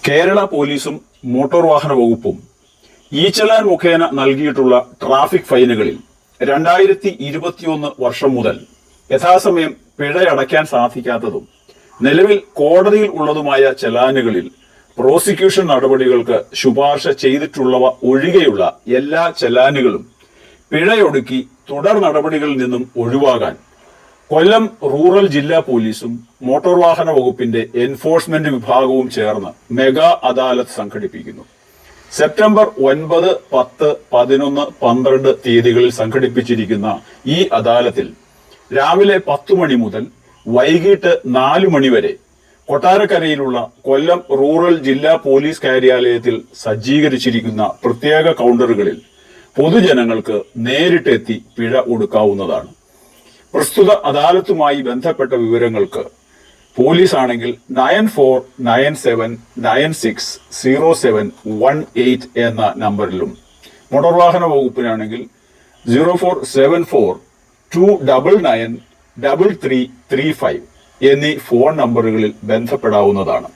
കേരള പോലീസും മോട്ടോർ വാഹന വകുപ്പും ഇ ചലാൻ മുഖേന നൽകിയിട്ടുള്ള ട്രാഫിക് ഫൈനുകളിൽ 2021 വർഷം മുതൽ യഥാസമയം പിഴയടയ്ക്കാൻ സാധിക്കാത്തതും നിലവിൽ കോടതിയിൽ ഉള്ളതുമായ ചലാനുകളിൽ പ്രോസിക്യൂഷൻ നടപടികൾക്ക് ശുപാർശ ചെയ്തിട്ടുള്ളവ ഒഴികെയുള്ള എല്ലാ ചലാനുകളും പിഴയൊടുക്കി തുടർ നടപടികളിൽ നിന്നും ഒഴിവാകാൻ കൊല്ലം റൂറൽ ജില്ലാ പോലീസും മോട്ടോർ വാഹന വകുപ്പിന്റെ എൻഫോഴ്സ്മെന്റ് വിഭാഗവും ചേർന്ന് മെഗാ അദാലത്ത് സംഘടിപ്പിക്കുന്നു. സെപ്റ്റംബർ 9, 10, 11, 12 തീയതികളിൽ സംഘടിപ്പിച്ചിരിക്കുന്ന ഈ അദാലത്തിൽ രാവിലെ 10 മണി മുതൽ വൈകിട്ട് 4 മണി വരെ കൊട്ടാരക്കരയിലുള്ള കൊല്ലം റൂറൽ ജില്ലാ പോലീസ് കാര്യാലയത്തിൽ സജ്ജീകരിച്ചിരിക്കുന്ന പ്രത്യേക കൗണ്ടറുകളിൽ പൊതുജനങ്ങൾക്ക് നേരിട്ടെത്തി പിഴ ഒടുക്കാവുന്നതാണ്. പ്രസ്തുത അദാലത്തുമായി ബന്ധപ്പെട്ട വിവരങ്ങൾക്ക് പോലീസ് ആണെങ്കിൽ 9497960718 എന്ന നമ്പറിലും മോട്ടോർ വാഹന വകുപ്പിനാണെങ്കിൽ 0474299335 എന്നീ ഫോൺ നമ്പറുകളിൽ ബന്ധപ്പെടാവുന്നതാണ്.